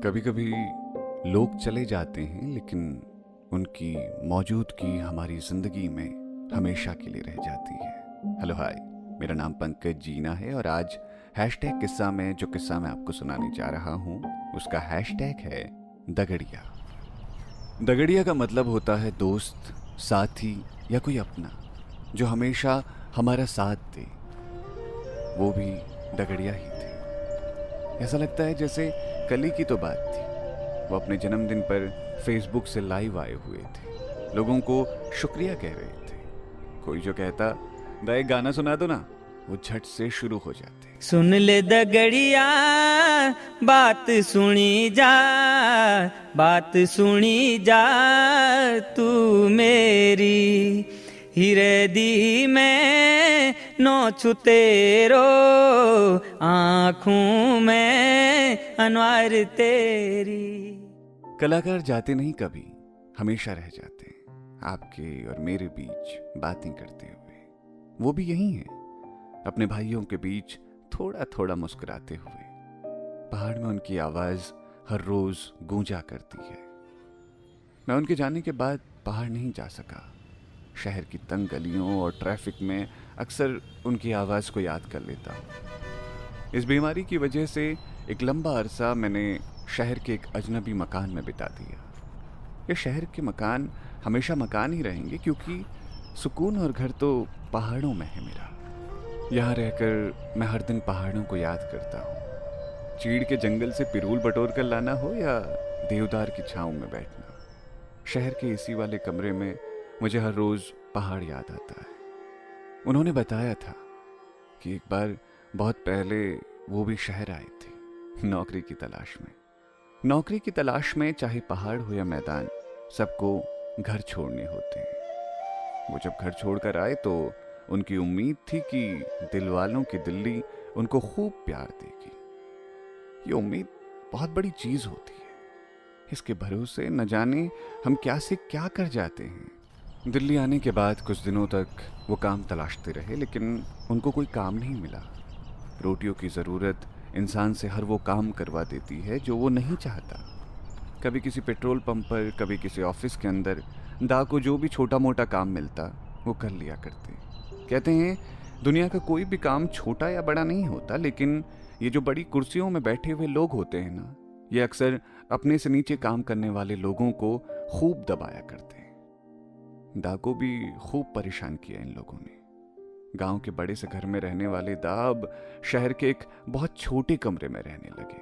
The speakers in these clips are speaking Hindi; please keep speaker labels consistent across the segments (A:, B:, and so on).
A: कभी कभी लोग चले जाते हैं लेकिन उनकी मौजूदगी हमारी ज़िंदगी में हमेशा के लिए रह जाती है। हेलो हाय, मेरा नाम पंकज जीना है और आज हैशटैग किस्सा में जो किस्सा मैं आपको सुनाने जा रहा हूँ उसका हैशटैग है दगड़िया। दगड़िया का मतलब होता है दोस्त, साथी या कोई अपना जो हमेशा हमारा साथ दे। वो भी दगड़िया ही थे। ऐसा लगता है जैसे कल ही की तो बात थी। वो अपने जन्मदिन पर फेसबुक से लाइव आए हुए थे, लोगों को शुक्रिया कह रहे थे। कोई जो कहता दा एक गाना सुना दो ना, वो झट से शुरू हो जाते।
B: सुन ले दगड़िया बात सुनी जा, बात सुनी जा तू मेरी, हीरे दी मैं नो छुतेरो, आँखों में अनवार तेरी।
A: कलाकार जाते नहीं कभी, हमेशा रह जाते हैं आपके और मेरे बीच बातें करते हुए। वो भी यही हैं, अपने भाइयों के बीच थोड़ा थोड़ा मुस्कुराते हुए। पहाड़ में उनकी आवाज हर रोज गूंजा करती है। मैं उनके जाने के बाद पहाड़ नहीं जा सका। शहर की तंग गलियों और ट्रैफिक में अक्सर उनकी आवाज को याद कर लेता हूँ। इस बीमारी की वजह से एक लंबा अरसा मैंने शहर के एक अजनबी मकान में बिता दिया। ये शहर के मकान हमेशा मकान ही रहेंगे क्योंकि सुकून और घर तो पहाड़ों में है मेरा। यहाँ रहकर मैं हर दिन पहाड़ों को याद करता हूँ। चीड़ के जंगल से पिरूल बटोर कर लाना हो या देवदार की छाँव में बैठना, शहर के एसी वाले कमरे में मुझे हर रोज पहाड़ याद आता है। उन्होंने बताया था कि एक बार बहुत पहले वो भी शहर आए थे नौकरी की तलाश में। नौकरी की तलाश में चाहे पहाड़ हो या मैदान, सबको घर छोड़ने होते हैं। वो जब घर छोड़कर आए तो उनकी उम्मीद थी कि दिल वालों की दिल्ली उनको खूब प्यार देगी। ये उम्मीद बहुत बड़ी चीज होती है। इसके भरोसे न जाने हम क्या से क्या कर जाते हैं। दिल्ली आने के बाद कुछ दिनों तक वो काम तलाशते रहे लेकिन उनको कोई काम नहीं मिला। रोटियों की ज़रूरत इंसान से हर वो काम करवा देती है जो वो नहीं चाहता। कभी किसी पेट्रोल पंप पर, कभी किसी ऑफिस के अंदर दा को जो भी छोटा मोटा काम मिलता वो कर लिया करते। कहते हैं दुनिया का कोई भी काम छोटा या बड़ा नहीं होता, लेकिन ये जो बड़ी कुर्सियों में बैठे हुए लोग होते हैं ना, ये अक्सर अपने से नीचे काम करने वाले लोगों को खूब दबाया करते हैं। दा को भी खूब परेशान किया इन लोगों ने। गांव के बड़े से घर में रहने वाले दा अब शहर के एक बहुत छोटे कमरे में रहने लगे।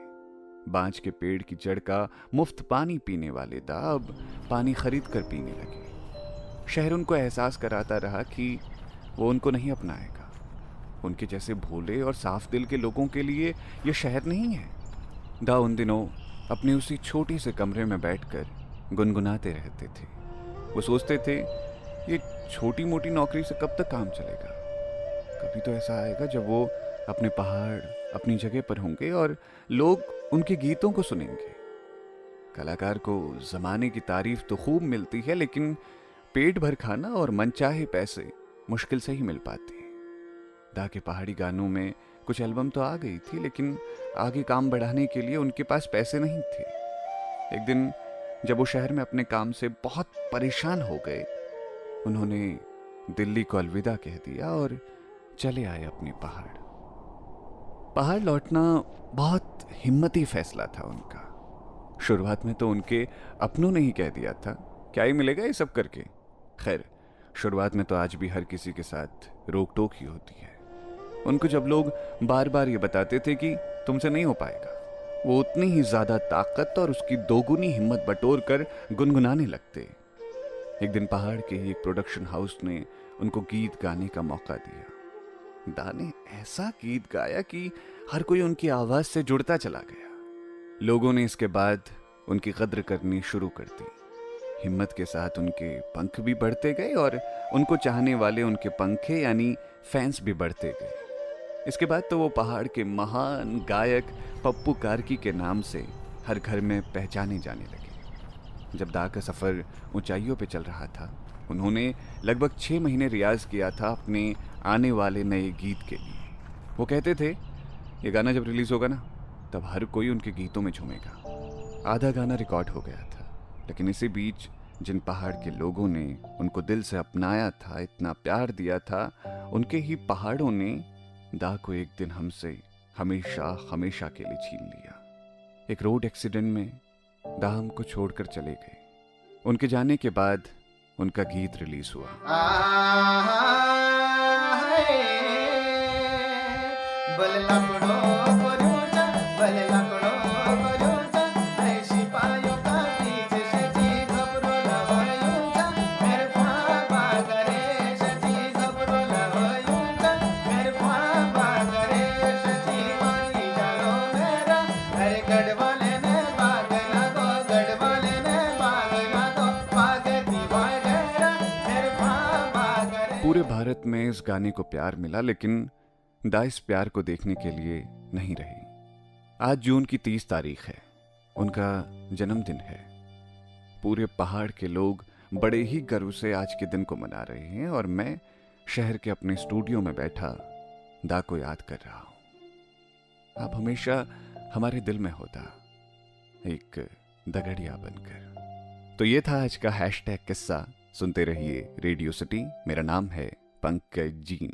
A: बांज के पेड़ की जड़ का मुफ्त पानी पीने वाले दा अब पानी खरीद कर पीने लगे। शहर उनको एहसास कराता रहा कि वो उनको नहीं अपनाएगा। उनके जैसे भोले और साफ दिल के लोगों के लिए ये शहर नहीं है। दा उन दिनों अपने उसी छोटे से कमरे में बैठकर गुनगुनाते रहते थे। वो सोचते थे ये छोटी मोटी नौकरी से कब तक काम चलेगा। कभी तो ऐसा आएगा जब वो अपने पहाड़ अपनी जगह पर होंगे और लोग उनके गीतों को सुनेंगे। कलाकार को जमाने की तारीफ तो खूब मिलती है, लेकिन पेट भर खाना और मनचाहे पैसे मुश्किल से ही मिल पाते हैं। दा के पहाड़ी गानों में कुछ एल्बम तो आ गई थी, लेकिन आगे काम बढ़ाने के लिए उनके पास पैसे नहीं थे। एक दिन जब वो शहर में अपने काम से बहुत परेशान हो गए, उन्होंने दिल्ली को अलविदा कह दिया और चले आए अपने पहाड़। पहाड़ लौटना बहुत हिम्मती फैसला था उनका। शुरुआत में तो उनके अपनों ने ही कह दिया था क्या ही मिलेगा ये सब करके। खैर, शुरुआत में तो आज भी हर किसी के साथ रोक टोक ही होती है। उनको जब लोग बार बार ये बताते थे कि तुमसे नहीं हो पाएगा, वो उतनी ही ज्यादा ताकत और उसकी दोगुनी हिम्मत बटोर कर गुनगुनाने लगते। एक दिन पहाड़ के ही एक प्रोडक्शन हाउस ने उनको गीत गाने का मौका दिया। दा ने ऐसा गीत गाया कि हर कोई उनकी आवाज से जुड़ता चला गया। लोगों ने इसके बाद उनकी कद्र करनी शुरू कर दी। हिम्मत के साथ उनके पंख भी बढ़ते गए और उनको चाहने वाले उनके पंखे यानी फैंस भी बढ़ते गए। इसके बाद तो वो पहाड़ के महान गायक पप्पू कार्की के नाम से हर घर में पहचाने जाने लगे। जब दा का सफ़र ऊंचाइयों पे चल रहा था, उन्होंने लगभग 6 महीने रियाज किया था अपने आने वाले नए गीत के लिए। वो कहते थे ये गाना जब रिलीज़ होगा ना, तब हर कोई उनके गीतों में झूमेगा। आधा गाना रिकॉर्ड हो गया था, लेकिन इसी बीच जिन पहाड़ के लोगों ने उनको दिल से अपनाया था, इतना प्यार दिया था, उनके ही पहाड़ों ने दा को एक दिन हमसे हमेशा हमेशा के लिए छीन लिया। एक रोड एक्सीडेंट में दा हमको छोड़कर चले गए। उनके जाने के बाद उनका गीत रिलीज हुआ। पूरे भारत में इस गाने को प्यार मिला, लेकिन दा इस प्यार को देखने के लिए नहीं रही। आज जून की 30 तारीख है, उनका जन्मदिन है। पूरे पहाड़ के लोग बड़े ही गर्व से आज के दिन को मना रहे हैं और मैं शहर के अपने स्टूडियो में बैठा दा को याद कर रहा हूं। आप हमेशा हमारे दिल में होता, एक दगड़िया बनकर। तो ये था आज का हैशटैग किस्सा। सुनते रहिए रेडियो सिटी। मेरा नाम है पंकज जीना।